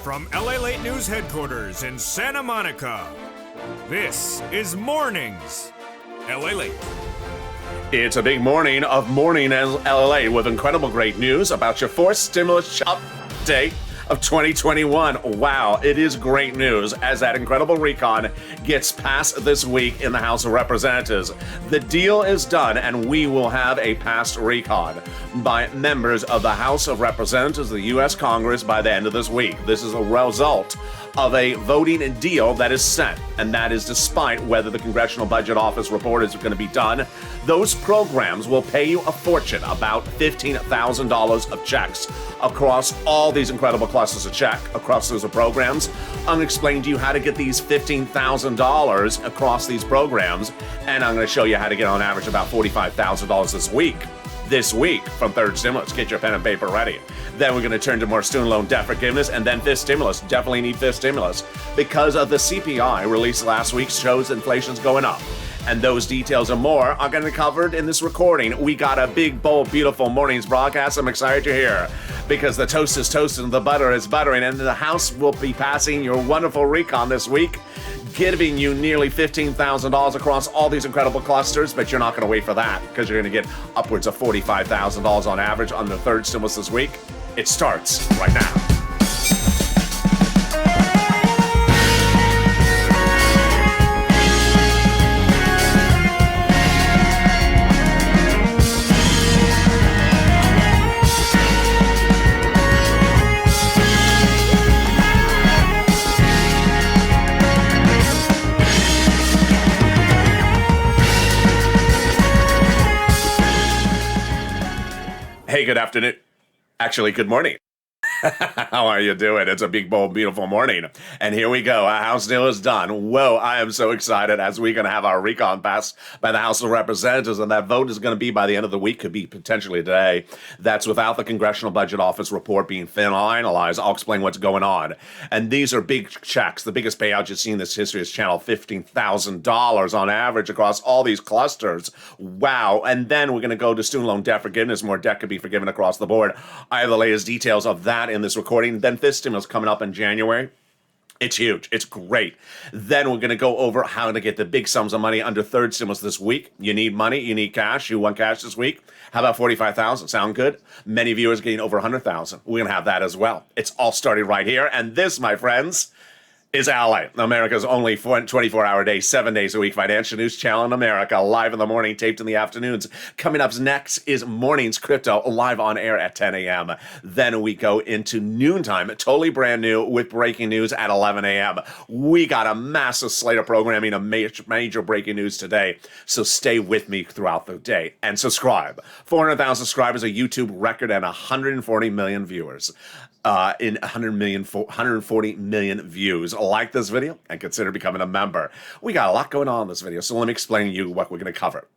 From LALATE News headquarters in Santa Monica, this is Mornings LALATE. It's a big morning of Morning LALATE with incredible great news about your fourth stimulus update of 2021. Wow, it is great news as that incredible recon gets passed this week in the House of Representatives. The deal is done and we will have a passed recon by members of the House of Representatives of the U.S. Congress by the end of this week. This is a result of a voting deal that is set, and that is despite whether the Congressional Budget Office report is going to be done. Those programs will pay you a fortune, about $15,000 of checks across all these incredible clusters of check across those programs. I'm going to explain to you how to get these $15,000 across these programs, and I'm going to show you how to get on average about $45,000 this week from third stimulus. Get your pen and paper ready. Then we're going to turn to more student loan debt forgiveness and then fifth stimulus. Definitely need fifth stimulus because of the CPI released last week shows inflation's going up. And those details and more are going to be covered in this recording. We got a big, bold, beautiful morning's broadcast. I'm excited to hear because the toast is toasting, the butter is buttering, and the House will be passing your wonderful recon this week, giving you nearly $15,000 across all these incredible clusters, but you're not going to wait for that because you're going to get upwards of $45,000 on average on the third stimulus this week. It starts right now. Hey, good afternoon. Actually, good morning. How are you doing? It's a big, bold, beautiful morning. And here we go. Our House deal is done. Whoa, I am so excited as we're going to have our recon passed by the House of Representatives. And that vote is going to be by the end of the week, could be potentially today. That's without the Congressional Budget Office report being finalized. I'll explain what's going on. And these are big checks. The biggest payout you've seen in this history is channel $15,000 on average across all these clusters. Wow. And then we're going to go to student loan debt forgiveness. More debt could be forgiven across the board. I have the latest details of that in this recording. Then fifth stimulus coming up in January. It's huge. It's great. Then we're going to go over how to get the big sums of money under third stimulus this week. You need money. You need cash. You want cash this week. How about $45,000? Sound good? Many viewers getting over $100,000. We're going to have that as well. It's all starting right here. And this, my friends, is LALATE, America's only 24-hour day, 7 days a week financial news channel in America, live in the morning, taped in the afternoons. Coming up next is Mornings Crypto, live on air at 10 a.m. Then we go into noontime, totally brand new with breaking news at 11 a.m. We got a massive slate of programming, a major breaking news today, so stay with me throughout the day and subscribe. 400,000 subscribers, a YouTube record, and 140 million viewers. In 140 million views. Like this video and consider becoming a member. We got a lot going on in this video, so let me explain to you what we're going to cover.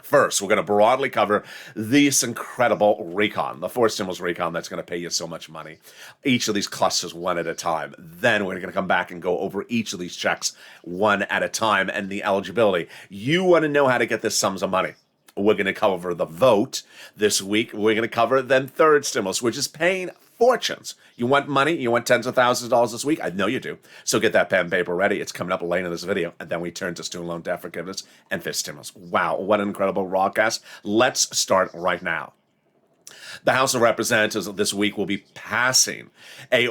First, we're going to broadly cover this incredible recon, the fourth stimulus recon that's going to pay you so much money. Each of these clusters one at a time. Then we're going to come back and go over each of these checks one at a time and the eligibility. You want to know how to get this sums of money. We're going to cover the vote this week. We're going to cover then third stimulus, which is paying fortunes. You want money? You want tens of thousands of dollars this week? I know you do. So get that pen and paper ready. It's coming up later in this video. And then we turn to student loan debt forgiveness and fifth stimulus. Wow, what an incredible broadcast. Let's start right now. The House of Representatives this week will be passing a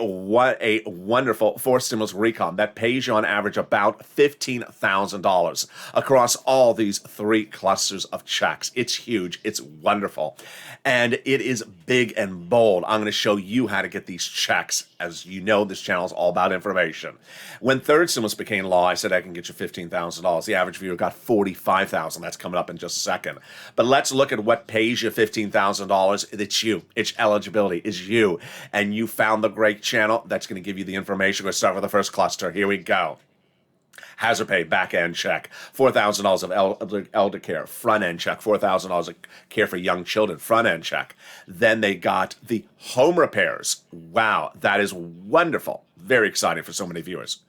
wonderful fourth stimulus recon that pays you on average about $15,000 across all these three clusters of checks. It's huge. It's wonderful. And it is big and bold. I'm going to show you how to get these checks. As you know, this channel is all about information. When third stimulus became law, I said I can get you $15,000. The average viewer got $45,000. That's coming up in just a second. But let's look at what pays you $15,000. It's you. It's eligibility. It's you. And you found the great channel that's going to give you the information. We'll start with the first cluster. Here we go. Hazard pay, back-end check, $4,000 of elder care, front-end check, $4,000 of care for young children, front-end check. Then they got the home repairs. Wow, that is wonderful. Very exciting for so many viewers.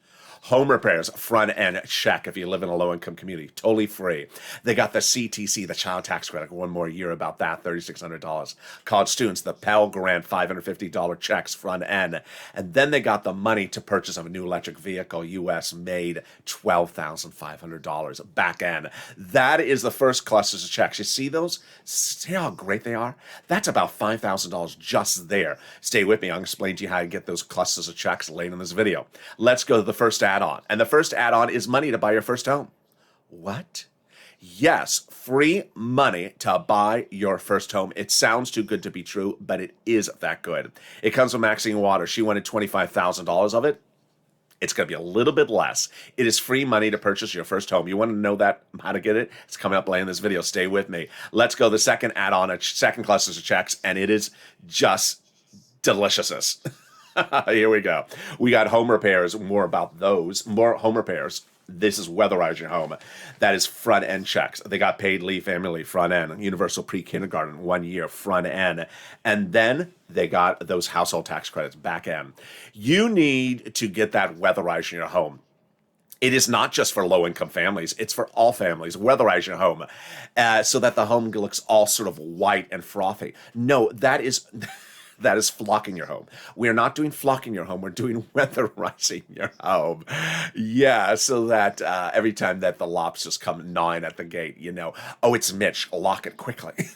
Home repairs, front end check if you live in a low-income community, totally free. They got the CTC, the child tax credit, one more year about that, $3,600. College students, the Pell Grant, $550 checks, front end. And then they got the money to purchase of a new electric vehicle, U.S. made, $12,500, back end. That is the first clusters of checks. You see those? See how great they are? That's about $5,000 just there. Stay with me. I'll explain to you how to get those clusters of checks later in this video. Let's go to the first add-on. And the first add-on is money to buy your first home. What? Yes, free money to buy your first home. It sounds too good to be true, but it is that good. It comes from Maxine Waters. She wanted $25,000 of it. It's going to be a little bit less. It is free money to purchase your first home. You want to know that, how to get it? It's coming up later in this video. Stay with me. Let's go to the second add-on, a second clusters of checks, and it is just deliciousness. Here we go. We got home repairs, more about those, more home repairs. This is weatherize your home. That is front end checks. They got paid leave, family leave, front end, universal pre-kindergarten, 1 year, front end. And then they got those household tax credits, back end. You need to get that weatherize your home. It is not just for low-income families. It's for all families. Weatherize your home so that the home looks all sort of white and frothy. No, that is... That is flocking your home. We are not doing flocking your home. We're doing weatherizing your home. Yeah, so that every time that the lobsters come gnawing at the gate, you know, oh, it's Mitch. Lock it quickly.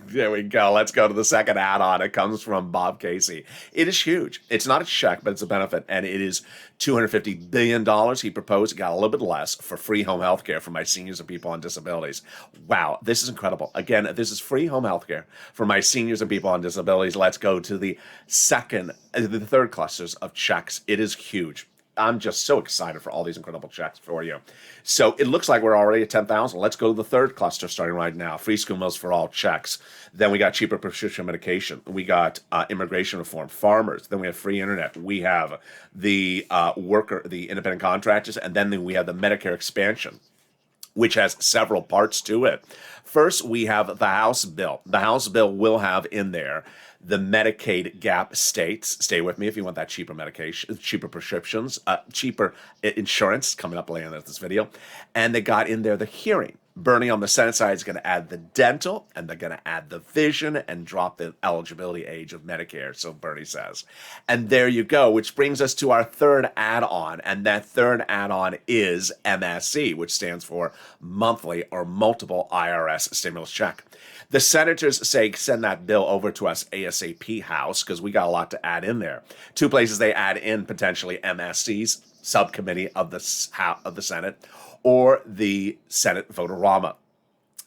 There we go. Let's go to the second add-on. It comes from Bob Casey. It is huge. It's not a check, but it's a benefit, and it is $250 billion he proposed. It got a little bit less for free home health care for my seniors and people on disabilities. Wow, this is incredible. Again, this is free home health care for my seniors and people on disabilities. Let's go to the third clusters of checks. It is huge. I'm just so excited for all these incredible checks for you. So it looks like we're already at 10,000. Let's go to the third cluster starting right now. Free school meals for all checks. Then we got cheaper prescription medication. We got immigration reform, farmers. Then we have free internet. We have the the independent contractors. And then we have the Medicare expansion, which has several parts to it. First, we have the House bill. The House bill will have in there the Medicaid gap states. Stay with me if you want that cheaper medication, cheaper prescriptions, cheaper insurance, coming up later in this video. And they got in there the hearing. Bernie on the Senate side is going to add the dental, and they're going to add the vision and drop the eligibility age of Medicare, so Bernie says. And there you go, which brings us to our third add-on, and that third add-on is MSC, which stands for monthly or multiple IRS stimulus check. The senators say send that bill over to us ASAP, House, because we got a lot to add in there. Two places they add in potentially MSC's subcommittee of the Senate, or the Senate Vote-A-Rama.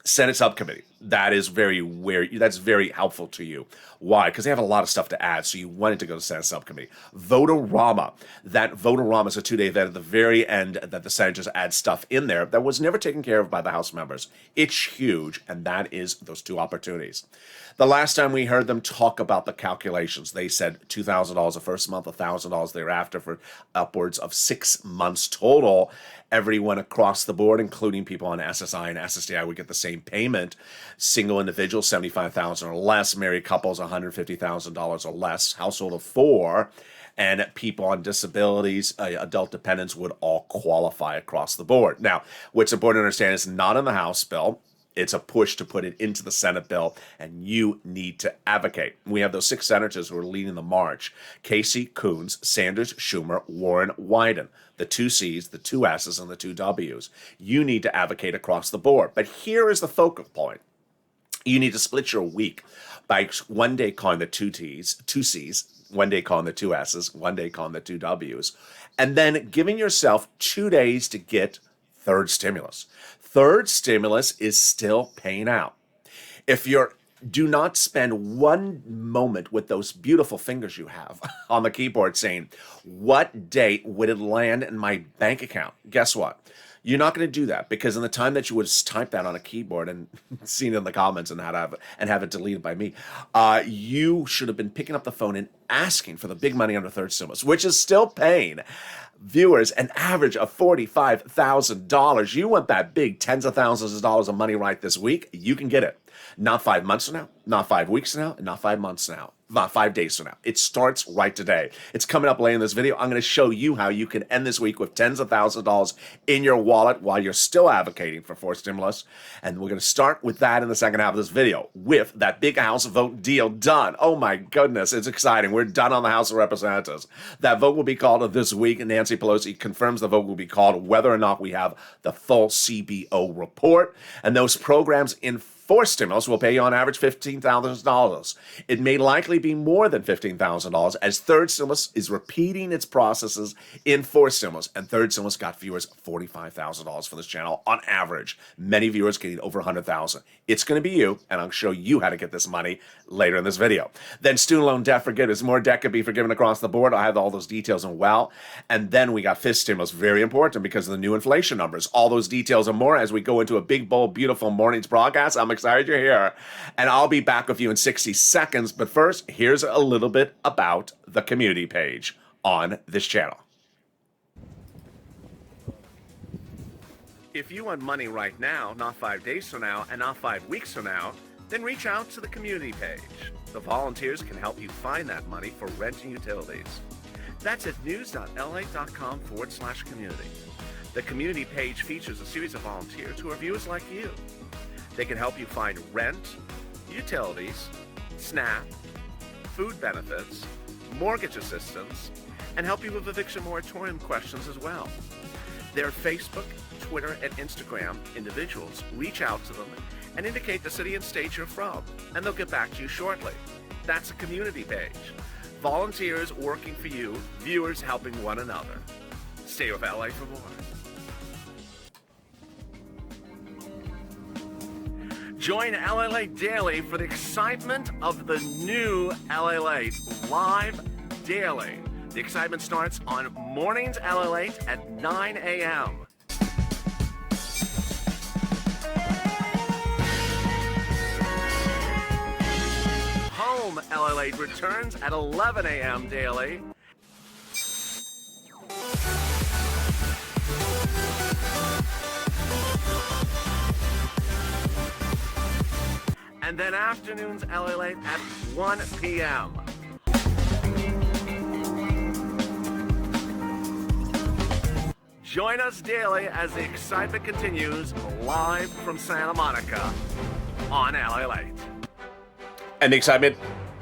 Senate subcommittee. That's very helpful to you. Why? Because they have a lot of stuff to add, so you want it to go to Senate subcommittee. Vote-A-Rama. That Vote-A-Rama is a 2-day event at the very end that the senators add stuff in there that was never taken care of by the House members. It's huge, and that is those two opportunities. The last time we heard them talk about the calculations, they said $2,000 the first month, $1,000 thereafter for upwards of 6 months total. Everyone across the board, including people on SSI and SSDI, would get the same payment. Single individuals, $75,000 or less. Married couples, $150,000 or less. Household of 4. And people on disabilities, adult dependents would all qualify across the board. Now, what's important to understand is not in the House bill. It's a push to put it into the Senate bill, and you need to advocate. We have those 6 senators who are leading the march: Casey, Coons, Sanders, Schumer, Warren, Wyden. The 2 C's, the 2 S's, and the 2 W's. You need to advocate across the board. But here is the focal point. You need to split your week by one day calling the 2 C's, one day calling the 2 S's, one day calling the 2 W's, and then giving yourself 2 days to get third stimulus. Third stimulus is still paying out. If you're do not spend one moment with those beautiful fingers you have on the keyboard saying, what date would it land in my bank account? Guess what? You're not going to do that, because in the time that you would type that on a keyboard and seen it in the comments and have it deleted by me, you should have been picking up the phone and asking for the big money under third stimulus, which is still paying viewers an average of $45,000. You want that big tens of thousands of dollars of money right this week? You can get it. Not 5 months from now, not 5 weeks from now, and not 5 months from now. Not 5 days from now. It starts right today. It's coming up later in this video. I'm going to show you how you can end this week with tens of thousands of dollars in your wallet while you're still advocating for forced stimulus. And we're going to start with that in the second half of this video with that big House vote deal done. Oh my goodness, it's exciting. We're done on the House of Representatives. That vote will be called this week. Nancy Pelosi confirms the vote will be called whether or not we have the full CBO report. And those programs in forced stimulus will pay you on average $15,000. It may likely be more than $15,000 as third stimulus is repeating its processes in forced stimulus. And third stimulus got viewers $45,000 for this channel on average. Many viewers getting over $100,000. It's going to be you, and I'll show you how to get this money later in this video. Then student loan debt forgiveness. More debt could be forgiven across the board. I have all those details in well. And then we got fifth stimulus. Very important because of the new inflation numbers. All those details and more as we go into a big, bold, beautiful morning's broadcast. I'm excited you're here, and I'll be back with you in 60 seconds. But first, here's a little bit about the community page on this channel. If you want money right now, not 5 days from now, and not 5 weeks from now, then reach out to the community page. The volunteers can help you find that money for rent and utilities. That's at news.la.com/community. The community page features a series of volunteers who are viewers like you. They can help you find rent, utilities, SNAP, food benefits, mortgage assistance, and help you with eviction moratorium questions as well. Their Facebook, Twitter, and Instagram individuals reach out to them and indicate the city and state you're from, and they'll get back to you shortly. That's a community page. Volunteers working for you, viewers helping one another. Stay with LA for more. Join LALATE Daily for the excitement of the new LALATE live daily. The excitement starts on mornings LALATE at 9 a.m. Home LALATE returns at 11 a.m. daily. And then afternoons LALATE at 1 p.m. Join us daily as the excitement continues live from Santa Monica on LALATE. And the excitement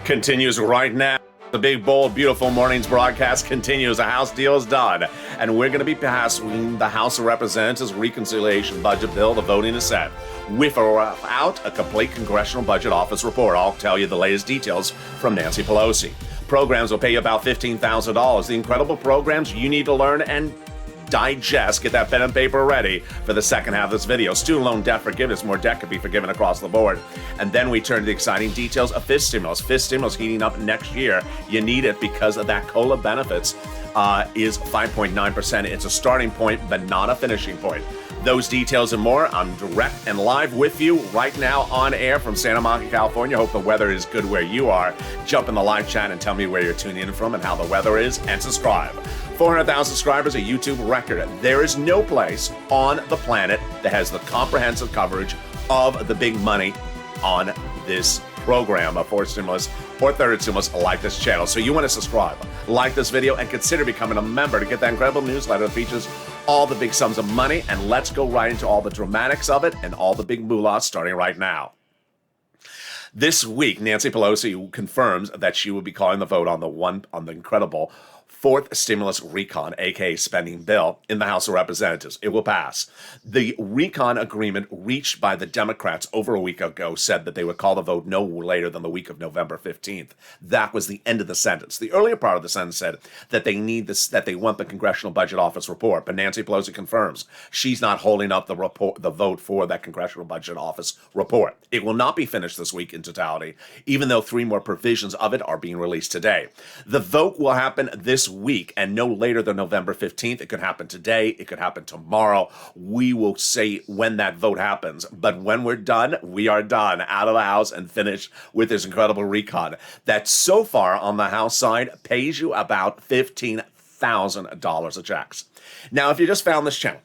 continues right now. The big, bold, beautiful morning's broadcast continues. The House deal is done, and we're going to be passing the House of Representatives reconciliation budget bill. The voting is set. Without a complete Congressional Budget Office report, I'll tell you the latest details from Nancy Pelosi. Programs will pay you about $15,000. The incredible programs you need to learn and digest. Get that pen and paper ready for the second half of this video. Student loan debt forgiveness. More debt could be forgiven across the board. And then we turn to the exciting details of fifth stimulus. Fifth stimulus heating up next year. You need it because of that COLA benefits is 5.9%. It's a starting point, but not a finishing point. Those details and more, I'm direct and live with you right now on air from Santa Monica, California. Hope the weather is good where you are. Jump in the live chat and tell me where you're tuning in from and how the weather is, and subscribe. 400,000 subscribers, a YouTube record. There is no place on the planet that has the comprehensive coverage of the big money on this program of fourth stimulus or third stimulus like this channel. So you want to subscribe, like this video, and consider becoming a member to get that incredible newsletter that features all the big sums of money. And let's go right into all the dramatics of it and all the big moolah starting right now. This week, Nancy Pelosi confirms that she will be calling the vote on the incredible fourth stimulus recon, aka spending bill, in the House of Representatives. It will pass. The recon agreement reached by the Democrats over a week ago said that they would call the vote no later than the week of November 15th. That was the end of the sentence. The earlier part of the sentence said that they need this, that they want the Congressional Budget Office report, but Nancy Pelosi confirms she's not holding up the vote for that Congressional Budget Office report. It will not be finished this week in totality, even though 3 more provisions of it are being released today. The vote will happen this week and no later than November 15th. It could happen today. It could happen tomorrow. We will say when that vote happens. But when we're done, we are done, out of the House and finished with this incredible recon that so far on the House side pays you about $15,000 of checks. Now, if you just found this channel,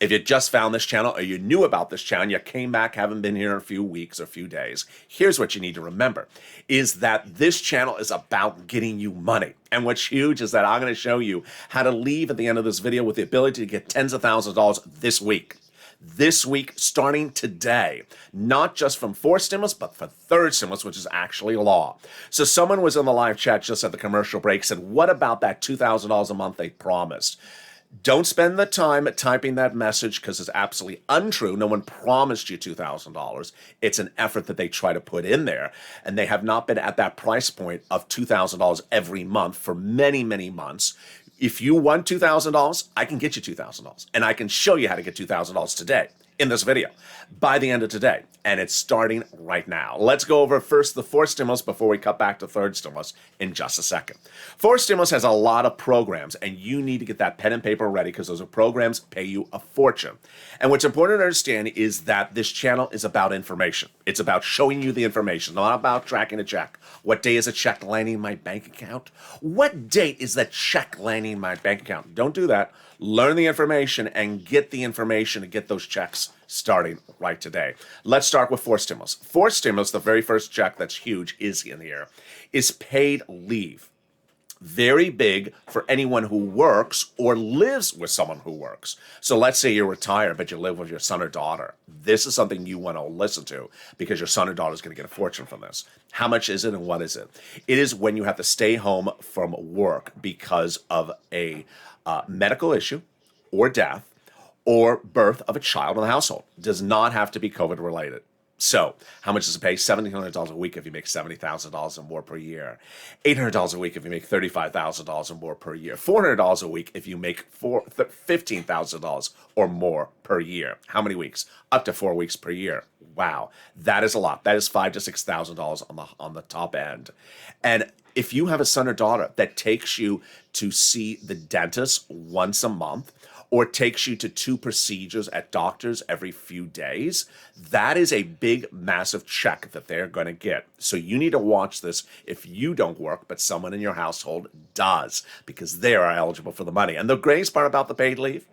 If you just found this channel or you knew about this channel, you came back, haven't been here in a few weeks or a few days, here's what you need to remember, is that this channel is about getting you money. And what's huge is that I'm going to show you how to leave at the end of this video with the ability to get tens of thousands of dollars this week. This week, starting today, not just from fourth stimulus, but for third stimulus, which is actually law. So someone was in the live chat just at the commercial break, said, what about that $2,000 a month they promised? Don't spend the time typing that message because it's absolutely untrue. No one promised you $2,000. It's an effort that they try to put in there. And they have not been at that price point of $2,000 every month for many, many months. If you want $2,000, I can get you $2,000. And I can show you how to get $2,000 today in this video by the end of today. And it's starting right now. Let's go over first the fourth stimulus before we cut back to third stimulus in just a second. Fourth stimulus has a lot of programs, and you need to get that pen and paper ready because those are programs pay you a fortune. And what's important to understand is that this channel is about information. It's about showing you the information, not about tracking a check. What day is a check landing in my bank account? What date is that check landing in my bank account? Don't do that. Learn the information and get the information to get those checks starting right today. Let's start with fourth stimulus. Fourth stimulus, the very first check that's huge is in here, is paid leave. Very big for anyone who works or lives with someone who works. So let's say you're retired, but you live with your son or daughter. This is something you want to listen to because your son or daughter is going to get a fortune from this. How much is it and what is it? It is when you have to stay home from work because of a medical issue or death or birth of a child in the household. Does not have to be COVID related. So, how much does it pay? $1,700 a week if you make $70,000 or more per year. $800 a week if you make $35,000 or more per year. $400 a week if you make $15,000 or more per year. How many weeks? Up to 4 weeks per year. Wow, that is a lot. That is $5,000 to $6,000 on the top end. And if you have a son or daughter that takes you to see the dentist once a month, or takes you to 2 procedures at doctors every few days, that is a big, massive check that they're going to get. So you need to watch this if you don't work, but someone in your household does, because they are eligible for the money. And the greatest part about the paid leave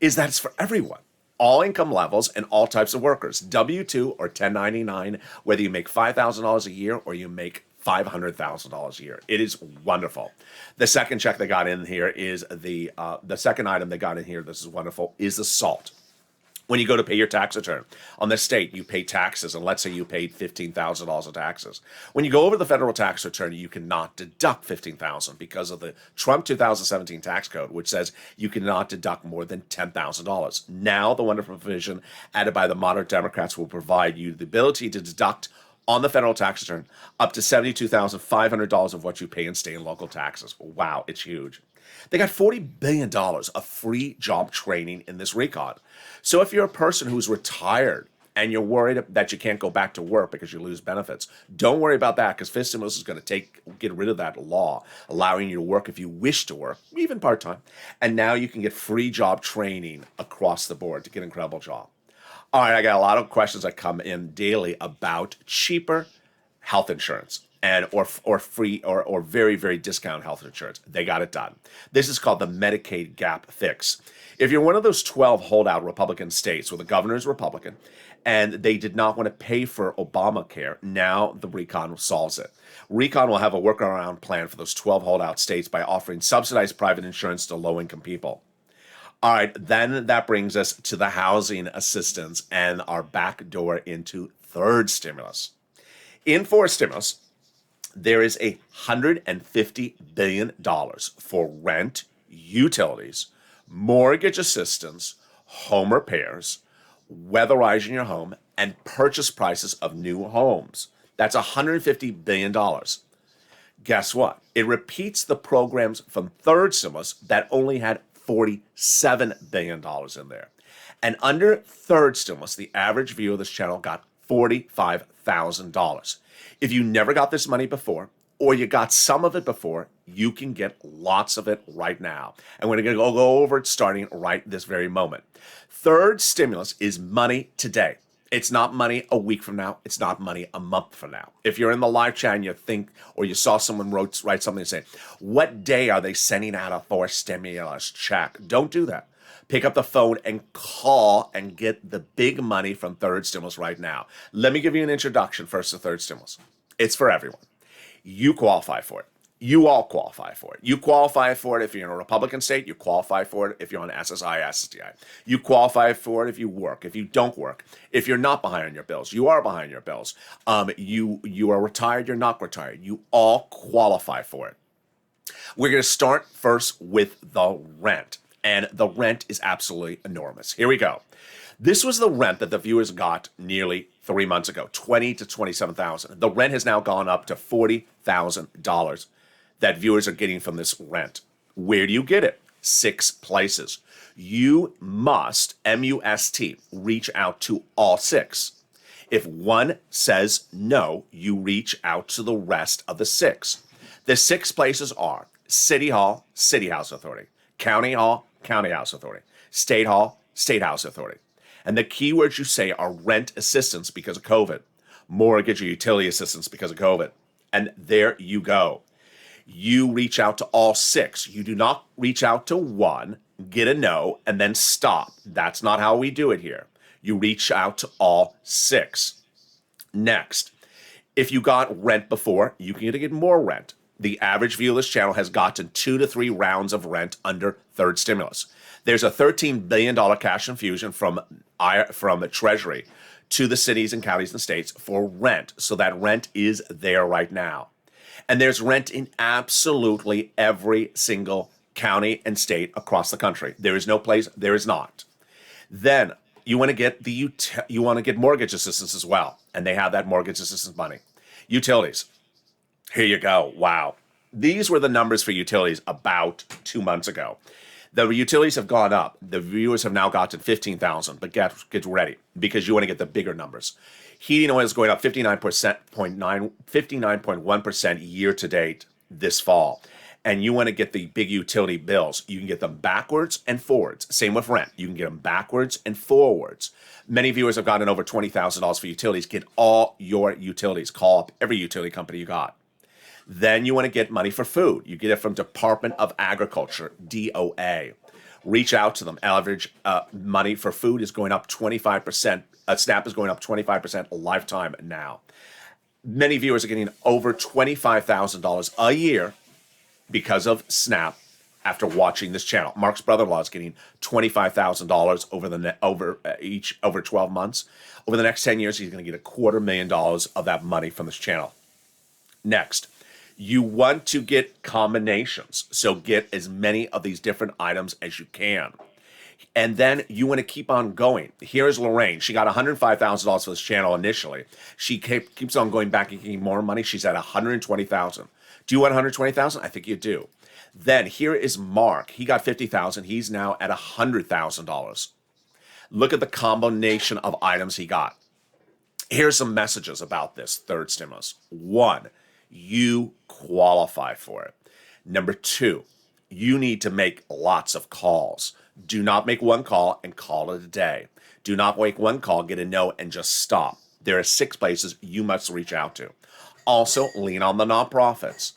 is that it's for everyone. All income levels and all types of workers, W-2 or 1099, whether you make $5,000 a year or you make $500,000 a year. It is wonderful. The second check they got in here is the second item they got in here, this is wonderful, is the SALT. When you go to pay your tax return on the state, you pay taxes, and let's say you paid $15,000 in taxes. When you go over the federal tax return, you cannot deduct $15,000 because of the Trump 2017 tax code, which says you cannot deduct more than $10,000. Now, the wonderful provision added by the moderate Democrats will provide you the ability to deduct on the federal tax return up to $72,500 of what you pay in state and local taxes. Wow, it's huge. They got $40 billion of free job training in this recon. So if you're a person who's retired and you're worried that you can't go back to work because you lose benefits, don't worry about that, because fifth stimulus is going to get rid of that law, allowing you to work if you wish to work, even part-time. And now you can get free job training across the board to get an incredible job. All right, I got a lot of questions that come in daily about cheaper health insurance and or free or very, very discounted health insurance. They got it done. This is called the Medicaid gap fix. If you're one of those 12 holdout Republican states where the governor is Republican and they did not want to pay for Obamacare, now the recon solves it. Recon will have a workaround plan for those 12 holdout states by offering subsidized private insurance to low-income people. All right, then that brings us to the housing assistance and our back door into third stimulus. In fourth stimulus, there is $150 billion for rent, utilities, mortgage assistance, home repairs, weatherizing your home, and purchase prices of new homes. That's $150 billion. Guess what? It repeats the programs from third stimulus that only had $47 billion in there. And under third stimulus, the average viewer of this channel got $45,000. If you never got this money before, or you got some of it before, you can get lots of it right now. And we're going to go over it starting right this very moment. Third stimulus is money today. It's not money a week from now. It's not money a month from now. If you're in the live chat and you think, or you saw someone write something and say, what day are they sending out a fourth stimulus check? Don't do that. Pick up the phone and call and get the big money from third stimulus right now. Let me give you an introduction first to third stimulus. It's for everyone. You qualify for it. You all qualify for it. You qualify for it if you're in a Republican state. You qualify for it if you're on SSI, SSDI. You qualify for it if you work. If you don't work, if you're not behind on your bills, you are behind your bills. You are retired. You're not retired. You all qualify for it. We're going to start first with the rent, and the rent is absolutely enormous. Here we go. This was the rent that the viewers got nearly 3 months ago, $20,000 to $27,000. The rent has now gone up to $40,000 that viewers are getting from this rent. Where do you get it? 6 places. You must, M-U-S-T, reach out to all 6. If one says no, you reach out to the rest of the 6. The 6 places are City Hall, City House Authority, County Hall, County House Authority, State Hall, State House Authority. And the keywords you say are rent assistance because of COVID, mortgage or utility assistance because of COVID. And there you go. You reach out to all 6. You do not reach out to one, get a no, and then stop. That's not how we do it here. You reach out to all 6. Next, if you got rent before, you can get more rent. The average viewer of this channel has gotten 2 to 3 rounds of rent under third stimulus. There's a $13 billion cash infusion from Treasury to the cities and counties and states for rent. So that rent is there right now. And there's rent in absolutely every single county and state across the country. There is no place there is not. Then you want to get mortgage assistance as well, and they have that mortgage assistance money. Utilities. Here you go. Wow. These were the numbers for utilities about 2 months ago. The utilities have gone up. The viewers have now gotten 15,000, but get ready because you want to get the bigger numbers. Heating oil is going up 59.1% year to date this fall. And you want to get the big utility bills. You can get them backwards and forwards. Same with rent. You can get them backwards and forwards. Many viewers have gotten over $20,000 for utilities. Get all your utilities. Call up every utility company you got. Then you want to get money for food. You get it from Department of Agriculture, DOA. Reach out to them. Average money for food is going up 25%. SNAP is going up 25% lifetime now. Many viewers are getting over $25,000 a year because of SNAP after watching this channel. Mark's brother-in-law is getting $25,000 over 12 months. Over the next 10 years, he's going to get $250,000 of that money from this channel. Next, you want to get combinations. So get as many of these different items as you can. And then you want to keep on going. Here's Lorraine. She got $105,000 for this channel initially. She keeps on going back and getting more money. She's at $120,000. Do you want $120,000? I think you do. Then here is Mark. He got $50,000. He's now at $100,000. Look at the combination of items he got. Here's some messages about this third stimulus. 1, you qualify for it. Number 2, you need to make lots of calls. Do not make one call and call it a day. Do not make one call, get a no, and just stop. There are 6 places you must reach out to. Also, lean on the nonprofits.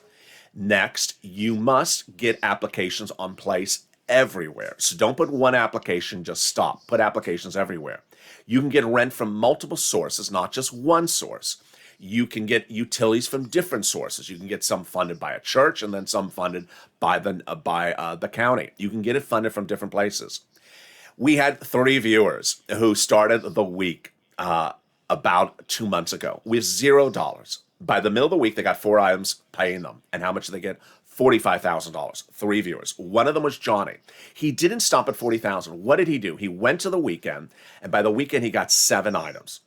Next, you must get applications on place everywhere. So don't put one application, just stop. Put applications everywhere. You can get rent from multiple sources, not just one source. You can get utilities from different sources. You can get some funded by a church and then some funded by the county. You can get it funded from different places. We had 3 viewers who started the week about 2 months ago with $0. By the middle of the week, they got 4 items paying them. And how much did they get? $45,000. 3 viewers. One of them was Johnny. He didn't stop at $40,000. What did he do? He went to the weekend, and by the weekend, he got 7 items.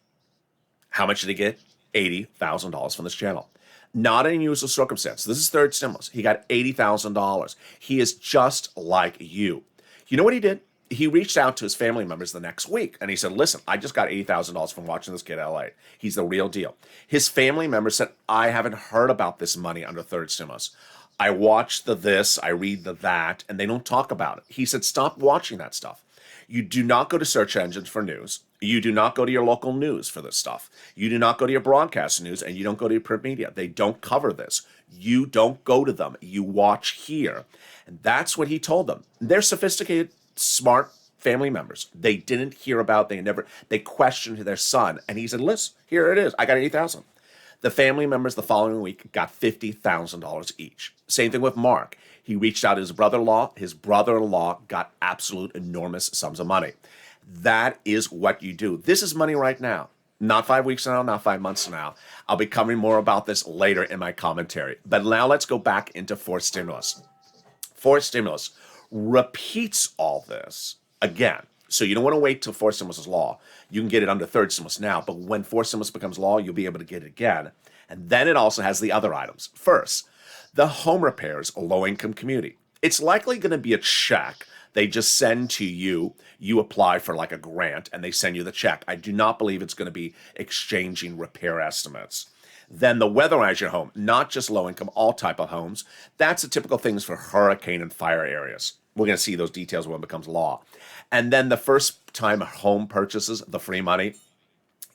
How much did he get? $80,000 from this channel. Not an unusual circumstance. This is third stimulus. He got $80,000. He is just like you. You know what he did? He reached out to his family members the next week, and he said, listen, I just got $80,000 from watching this kid at LA. He's the real deal. His family members said, I haven't heard about this money under third stimulus. I watched the this, I read the that, and they don't talk about it. He said, stop watching that stuff. You do not go to search engines for news. You do not go to your local news for this stuff. You do not go to your broadcast news, and you don't go to your print media. They don't cover this. You don't go to them. You watch here. And that's what he told them. They're sophisticated, smart family members they didn't hear about, they questioned their son, and he said, listen, here it is, I got 80,000. The family members the following week got $50,000 each. Same thing with Mark. He reached out to his brother-in-law. His brother-in-law got absolute enormous sums of money. That is what you do. This is money right now. Not 5 weeks from now, not 5 months from now. I'll be covering more about this later in my commentary. But now let's go back into forced stimulus. Forced stimulus repeats all this again. So you don't want to wait till forced stimulus is law. You can get it under third stimulus now, but when forced stimulus becomes law, you'll be able to get it again. And then it also has the other items. First, the home repairs low-income community. It's likely going to be a check they just send to you. You apply for like a grant, and they send you the check. I do not believe it's going to be exchanging repair estimates. Then the weatherize your home, not just low-income, all type of homes. That's the typical things for hurricane and fire areas. We're going to see those details when it becomes law. And then the first time home purchases, the free money,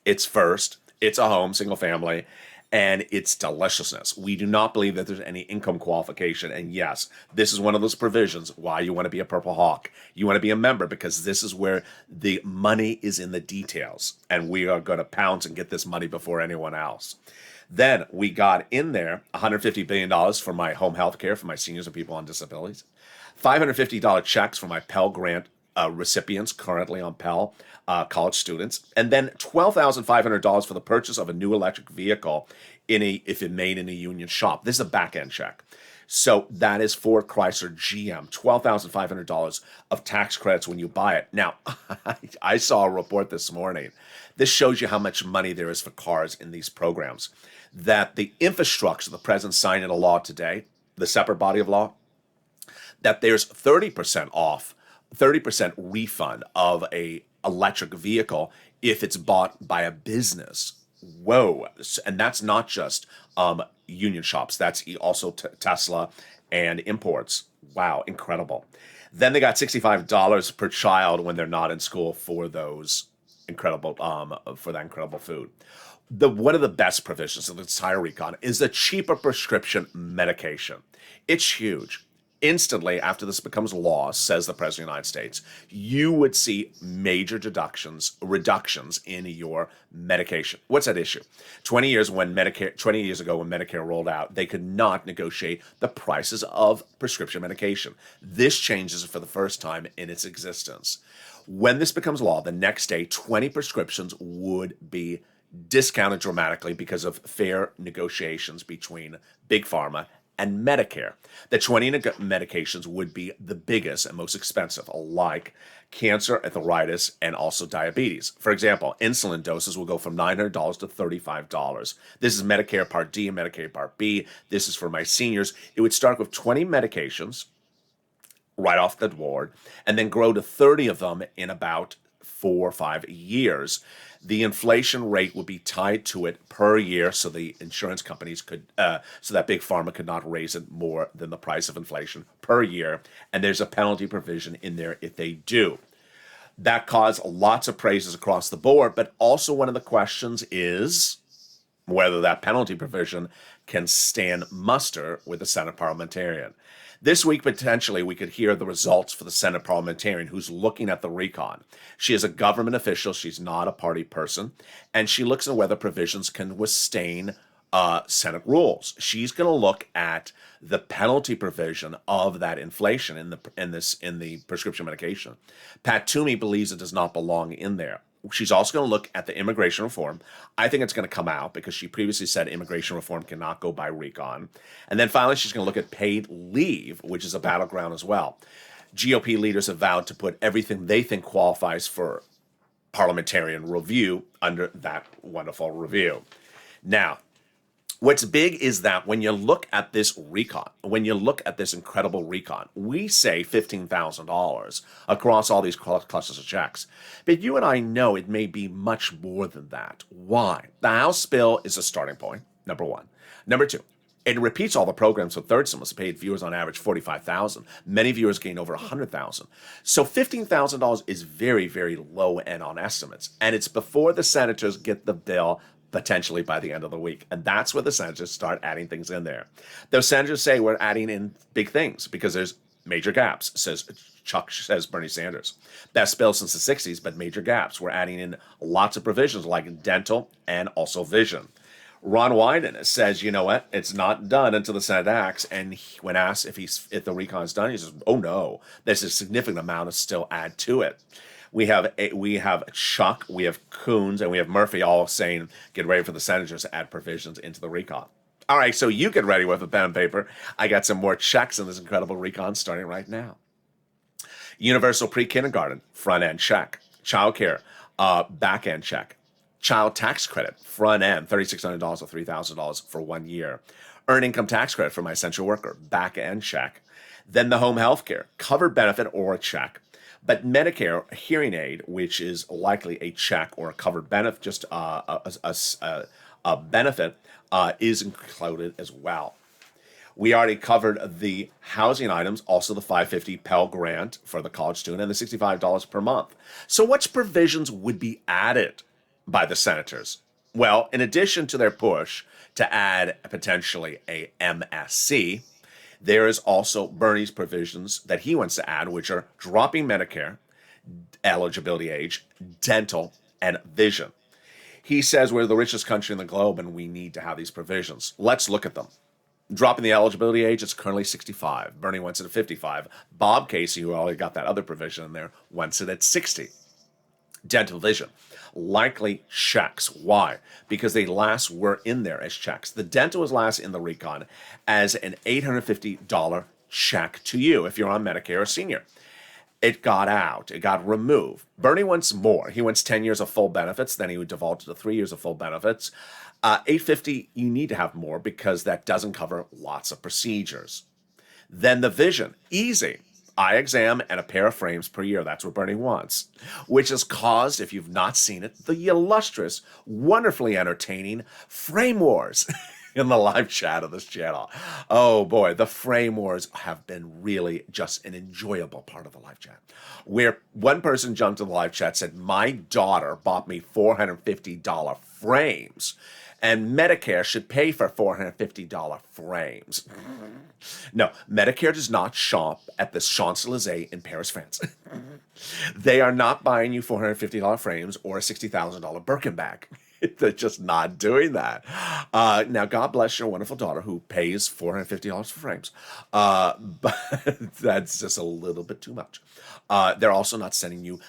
it's first. It's a home, single family, and it's deliciousness. We do not believe that there's any income qualification. And yes, this is one of those provisions why you want to be a Purple Hawk. You want to be a member because this is where the money is in the details. And we are going to pounce and get this money before anyone else. Then we got in there $150 billion for my home health care for my seniors and people on disabilities. $550 checks for my Pell Grant recipients currently on Pell, college students, and then $12,500 for the purchase of a new electric vehicle if it made in a union shop. This is a back-end check. So that is Ford, Chrysler, GM, $12,500 of tax credits when you buy it. Now, I saw a report this morning. This shows you how much money there is for cars in these programs. That the infrastructure the president signed into law today, the separate body of law, that there's 30% off, 30% refund of a electric vehicle if it's bought by a business. Whoa. And that's not just union shops. That's also Tesla and imports. Wow, incredible. Then they got $65 per child when they're not in school for those incredible, for that incredible food. One of the best provisions of the entire recon is the cheaper prescription medication. It's huge. Instantly, after this becomes law, says the President of the United States, you would see major reductions in your medication. What's that issue? 20 years ago when Medicare rolled out, they could not negotiate the prices of prescription medication. This changes for the first time in its existence. When this becomes law, the next day, 20 prescriptions would be discounted dramatically because of fair negotiations between Big Pharma and Medicare. The 20 medications would be the biggest and most expensive, like cancer, arthritis, and also diabetes. For example, insulin doses will go from $900 to $35. This is Medicare Part D and Medicare Part B. This is for my seniors. It would start with 20 medications right off the board and then grow to 30 of them in about 4 or 5 years. The inflation rate would be tied to it per year, so the insurance companies so that Big Pharma could not raise it more than the price of inflation per year. And there's a penalty provision in there if they do. That caused lots of praises across the board, but also one of the questions is whether that penalty provision can stand muster with a Senate parliamentarian. This week, potentially, we could hear the results for the Senate parliamentarian who's looking at the recon. She is a government official. She's not a party person. And she looks at whether provisions can withstand Senate rules. She's going to look at the penalty provision of that inflation in the prescription medication. Pat Toomey believes it does not belong in there. She's also going to look at the immigration reform. I think it's going to come out because she previously said immigration reform cannot go by recon. And then finally, she's going to look at paid leave, which is a battleground as well. GOP leaders have vowed to put everything they think qualifies for parliamentarian review under that wonderful review. Now, what's big is that when you look at this recon, when you look at this incredible recon, we say $15,000 across all these clusters of checks. But you and I know it may be much more than that. Why? The House bill is a starting point, number one. Number two, it repeats all the programs with third stimulus. Paid viewers on average $45,000. Many viewers gain over $100,000. So $15,000 is very, very low end on estimates. And it's before the senators get the bill potentially by the end of the week. And that's where the senators start adding things in there. Those senators say we're adding in big things because there's Major gaps, says Bernie Sanders. Best bill since the 60s, but major gaps. We're adding in lots of provisions like dental and also vision. Ron Wyden says, you know what? It's not done until the Senate acts. And when asked if the recon's done, he says, "Oh no, there's a significant amount to still add to it." We have Chuck, we have Coons, and we have Murphy all saying, "Get ready for the senators to add provisions into the recon." All right, so you get ready with a pen and paper. I got some more checks in this incredible recon starting right now. Universal pre-kindergarten, front end check. Childcare, back end check. Child tax credit, front end, $3,600 or $3,000 for 1 year. Earned income tax credit for my essential worker, back end check. Then the home health care, covered benefit or a check. But Medicare, a hearing aid, which is likely a check or a covered benefit, just a benefit, is included as well. We already covered the housing items, also the $550 Pell Grant for the college student and the $65 per month. So which provisions would be added by the senators? Well, in addition to their push to add potentially a MSC, there is also Bernie's provisions that he wants to add, which are dropping Medicare, eligibility age, dental, and vision. He says we're the richest country in the globe and we need to have these provisions. Let's look at them. Dropping the eligibility age, it's currently 65. Bernie wants it at 55. Bob Casey, who already got that other provision in there, wants it at 60. Dental vision, likely checks. Why? Because they last were in there as checks. The dental was last in the recon as an $850 check to you if you're on Medicare or senior. It got out. It got removed. Bernie wants more. He wants 10 years of full benefits. Then he would default to 3 years of full benefits. $850, you need to have more because that doesn't cover lots of procedures. Then the vision, easy. Eye exam and a pair of frames per year. That's what Bernie wants, which has caused, if you've not seen it, the illustrious, wonderfully entertaining Frame Wars in the live chat of this channel. Oh boy, the Frame Wars have been really just an enjoyable part of the live chat, where one person jumped in the live chat, said, "My daughter bought me $450 frames, and Medicare should pay for $450 frames." No, Medicare does not shop at the Champs-Élysées in Paris, France. They are not buying you $450 frames or a $60,000 Birkin bag. They're just not doing that. Now, God bless your wonderful daughter who pays $450 for frames. But that's just a little bit too much. They're also not sending you...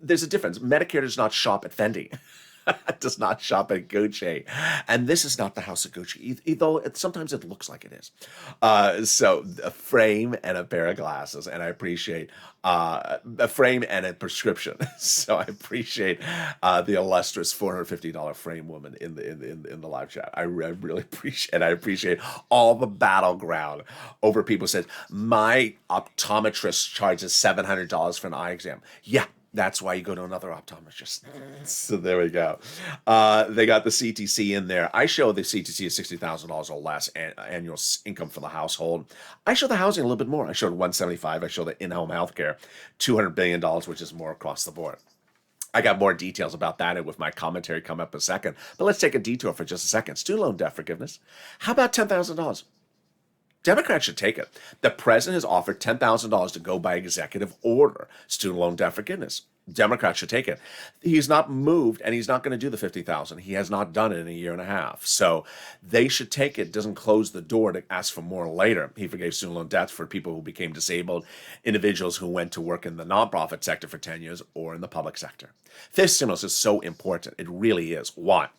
there's a difference. Medicare does not shop at Fendi. Does not shop at Gucci. And this is not the house of Gucci, though sometimes it looks like it is. So a frame and a pair of glasses, and I appreciate a frame and a prescription. So I appreciate the illustrious $450 frame woman in the live chat. I really appreciate, and I appreciate all the battleground over people who said, "My optometrist charges $700 for an eye exam." Yeah. That's why you go to another optometrist. So there we go. They got the CTC in there. I show the CTC as $60,000 or less annual income for the household. I show the housing a little bit more. I showed 175. I show the in-home healthcare, $200 billion, which is more across the board. I got more details about that with my commentary coming up in a second. But let's take a detour for just a second. Student loan debt forgiveness. How about $10,000? Democrats should take it. The president has offered $10,000 to go by executive order, student loan debt forgiveness. Democrats should take it. He's not moved, and he's not going to do the $50,000. He has not done it in a year and a half. So they should take it. Doesn't close the door to ask for more later. He forgave student loan debts for people who became disabled, individuals who went to work in the nonprofit sector for 10 years or in the public sector. Fifth stimulus is so important. It really is. Why?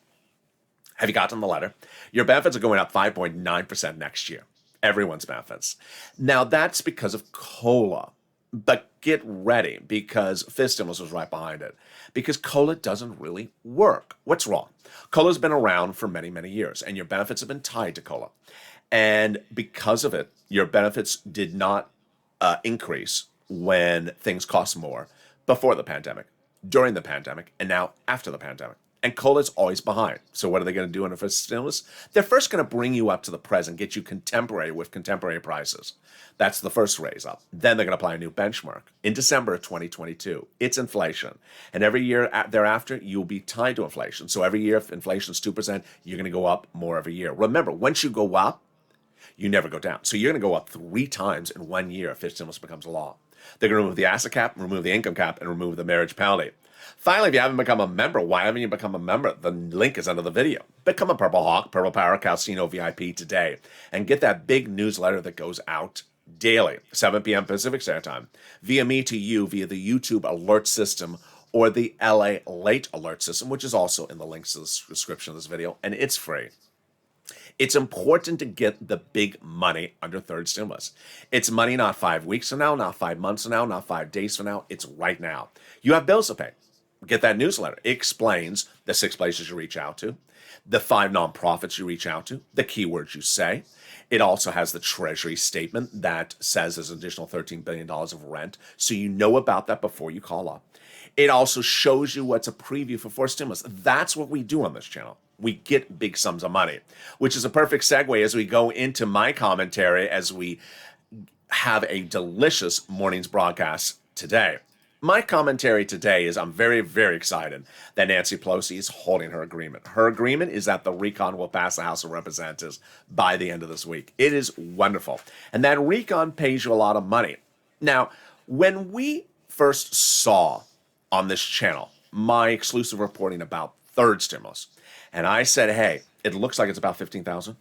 Have you gotten the letter? Your benefits are going up 5.9% next year. Everyone's benefits. Now, that's because of COLA. But get ready, because fifth stimulus was right behind it. Because COLA doesn't really work. What's wrong? COLA's been around for many, many years, and your benefits have been tied to COLA. And because of it, your benefits did not increase when things cost more before the pandemic, during the pandemic, and now after the pandemic. And COLA's always behind. So what are they going to do in a first stimulus? They're first going to bring you up to the present, get you contemporary with contemporary prices. That's the first raise up. Then they're going to apply a new benchmark. In December of 2022, it's inflation. And every year thereafter, you'll be tied to inflation. So every year, if inflation is 2%, you're going to go up more every year. Remember, once you go up, You never go down. So you're going to go up 3 times in 1 year if stimulus becomes a law. They're going to remove the asset cap, remove the income cap, and remove the marriage penalty. Finally, if you haven't become a member, why haven't you become a member? The link is under the video. Become a Purple Hawk, Purple Power Casino VIP today and get that big newsletter that goes out daily, 7 p.m. Pacific Standard Time, via me to you via the YouTube alert system or the LALATE alert system, which is also in the links to the description of this video, and it's free. It's important to get the big money under third stimulus. It's money not 5 weeks from now, not 5 months from now, not 5 days from now. It's right now. You have bills to pay. Get that newsletter. It explains the 6 places you reach out to, the 5 nonprofits you reach out to, the keywords you say. It also has the Treasury statement that says there's an additional $13 billion of rent, so you know about that before you call up. It also shows you what's a preview for 4 stimulus. That's what we do on this channel. We get big sums of money, which is a perfect segue as we go into my commentary as we have a delicious morning's broadcast today. My commentary today is I'm very, very excited that Nancy Pelosi is holding her agreement. Her agreement is that the recon will pass the House of Representatives by the end of this week. It is wonderful. And that recon pays you a lot of money. Now, when we first saw on this channel my exclusive reporting about third stimulus, and I said, hey, it looks like it's about 15,000.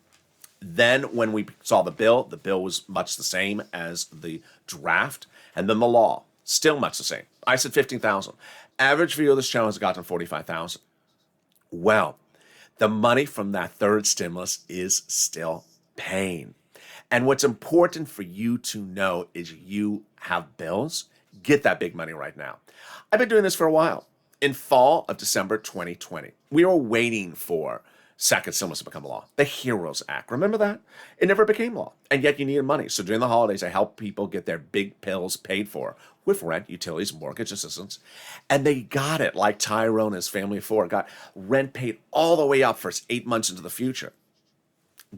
Then when we saw the bill was much the same as the draft, and then the law, still much the same. I said 15,000. Average view of this channel has gotten 45,000. Well, the money from that third stimulus is still paying. And what's important for you to know is you have bills. Get that big money right now. I've been doing this for a while. In fall of December 2020, we were waiting for second stimulus to become law, the HEROES Act. Remember that? It never became law, and yet you needed money. So during the holidays, I helped people get their big bills paid for with rent, utilities, mortgage assistance, and they got it like Tyrone and his family of 4 got rent paid all the way up for 8 months into the future.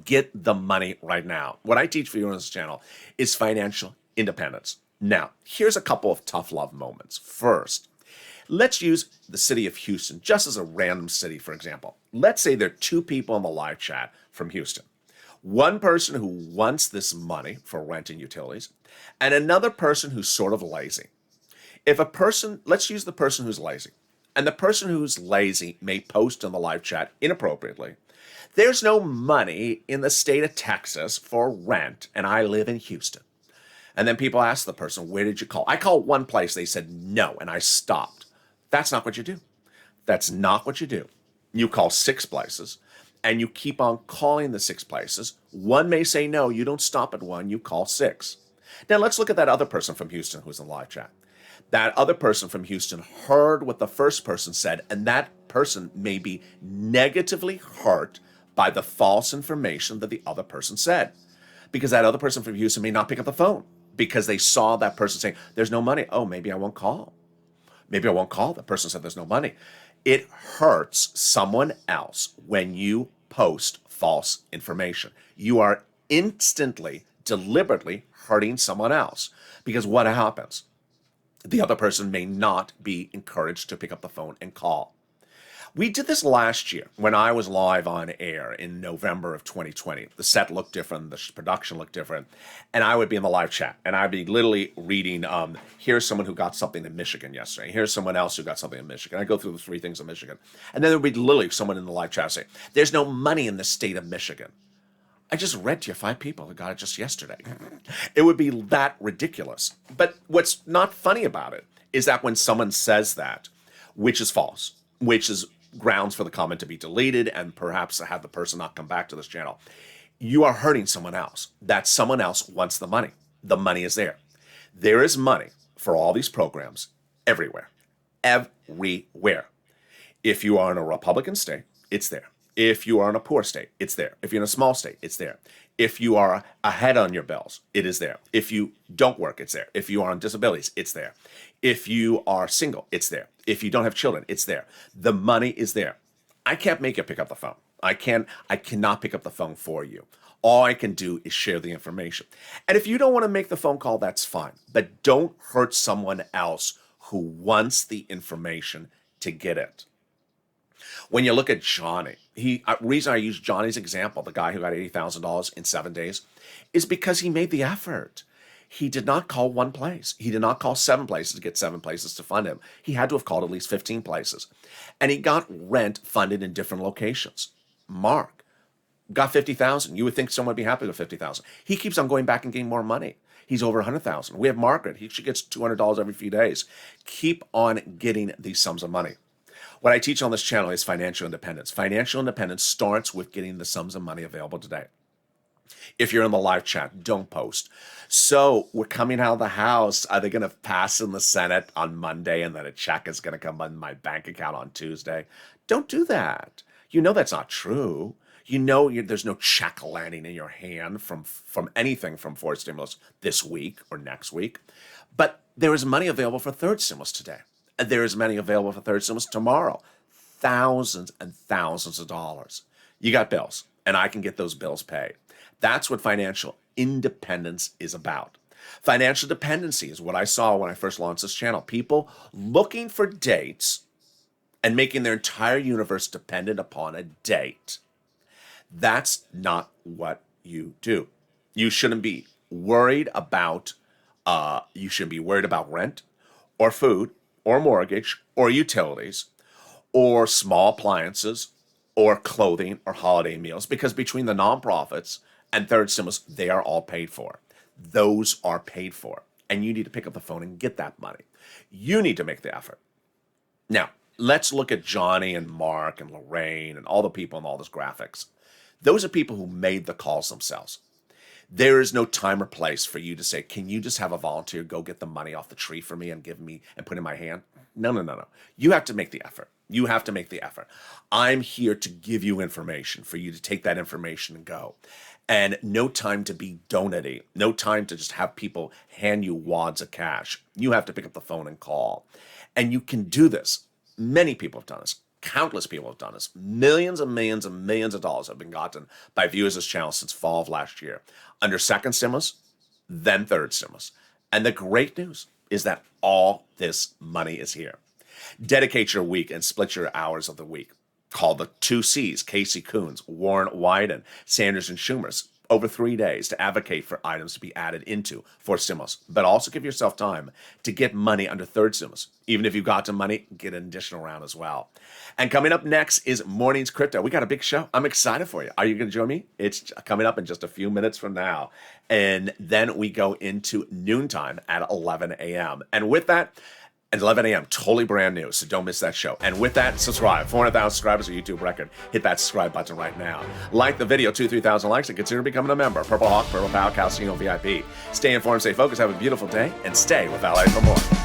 Get the money right now. What I teach for you on this channel is financial independence. Now, here's a couple of tough love moments. First, let's use the city of Houston just as a random city, for example. Let's say there are 2 people in the live chat from Houston. One person who wants this money for rent and utilities, and another person who's sort of lazy. If a person, let's use the person who's lazy, and the person who's lazy may post in the live chat inappropriately, there's no money in the state of Texas for rent, and I live in Houston. And then people ask the person, where did you call? I called one place, they said no, and I stopped. That's not what you do. That's not what you do. You call 6 places, and you keep on calling the 6 places. One may say no, you don't stop at 1, you call 6. Now let's look at that other person from Houston who's in the live chat. That other person from Houston heard what the first person said, and that person may be negatively hurt by the false information that the other person said. Because that other person from Houston may not pick up the phone because they saw that person saying, there's no money. Oh, maybe I won't call. Maybe I won't call. The person said there's no money. It hurts someone else when you post false information. You are instantly, deliberately hurting someone else. Because what happens? The other person may not be encouraged to pick up the phone and call. We did this last year when I was live on air in November of 2020. The set looked different, the production looked different, and I would be in the live chat, and I'd be literally reading, here's someone who got something in Michigan yesterday. Here's someone else who got something in Michigan. I go through the 3 things in Michigan. And then there would be literally someone in the live chat saying, there's no money in the state of Michigan. I just read to you 5 people who got it just yesterday. It would be that ridiculous. But what's not funny about it is that when someone says that, which is false, which is grounds for the comment to be deleted and perhaps to have the person not come back to this channel, you are hurting someone else. That someone else wants the money. The money is there. There is money for all these programs everywhere. Everywhere. If you are in a Republican state, it's there. If you are in a poor state, it's there. If you're in a small state, it's there. If you are ahead on your bills, it is there. If you don't work, it's there. If you are on disabilities, it's there. If you are single, it's there. If you don't have children, it's there. The money is there. I can't make you pick up the phone. I cannot pick up the phone for you. All I can do is share the information. And if you don't want to make the phone call, that's fine. But don't hurt someone else who wants the information to get it. When you look at Johnny, reason I use Johnny's example, the guy who got $80,000 in 7 days, is because he made the effort. He did not call one place. He did not call 7 places to get 7 places to fund him. He had to have called at least 15 places. And he got rent funded in different locations. Mark got 50,000. You would think someone would be happy with 50,000. He keeps on going back and getting more money. He's over 100,000. We have Margaret. She gets $200 every few days. Keep on getting these sums of money. What I teach on this channel is financial independence. Financial independence starts with getting the sums of money available today. If you're in the live chat, don't post. So we're coming out of the House. Are they going to pass in the Senate on Monday and then a check is going to come on my bank account on Tuesday? Don't do that. You know that's not true. You know there's no check landing in your hand from anything from fourth stimulus this week or next week. But there is money available for third stimulus today. And there is money available for third stimulus tomorrow. Thousands and thousands of dollars. You got bills, and I can get those bills paid. That's what financial independence is about. Financial dependency is what I saw when I first launched this channel. People looking for dates and making their entire universe dependent upon a date. That's not what you do. You shouldn't be worried about rent or food or mortgage or utilities or small appliances or clothing or holiday meals, because between the nonprofits and third stimulus, they are all paid for. Those are paid for. And you need to pick up the phone and get that money. You need to make the effort. Now, let's look at Johnny and Mark and Lorraine and all the people in all those graphics. Those are people who made the calls themselves. There is no time or place for you to say, can you just have a volunteer go get the money off the tree for me and give me and put in my hand? No. You have to make the effort. You have to make the effort. I'm here to give you information for you to take that information and go. And no time to be donut-y. No time to just have people hand you wads of cash. You have to pick up the phone and call. And you can do this. Many people have done this. Countless people have done this. Millions and millions and millions of dollars have been gotten by viewers of this channel since fall of last year. Under second stimulus, then third stimulus. And the great news is that all this money is here. Dedicate your week and split your hours of the week. Call the 2 C's, Casey Coons, Warren Wyden, Sanders and Schumer's, over 3 days to advocate for items to be added into fourth stimulus. But also give yourself time to get money under third stimulus. Even if you got the money, get an additional round as well. And coming up next is Morning's Crypto. We got a big show. I'm excited for you. Are you going to join me? It's coming up in just a few minutes from now. And then we go into noontime at 11 a.m. And with that, at 11 a.m., totally brand new, so don't miss that show. And with that, subscribe. 400,000 subscribers, a YouTube record. Hit that subscribe button right now. Like the video, 2,000-3,000 likes, and consider becoming a member. Purple Hawk, Purple Pal, Calcino VIP. Stay informed, stay focused, have a beautiful day, and stay with LA for more.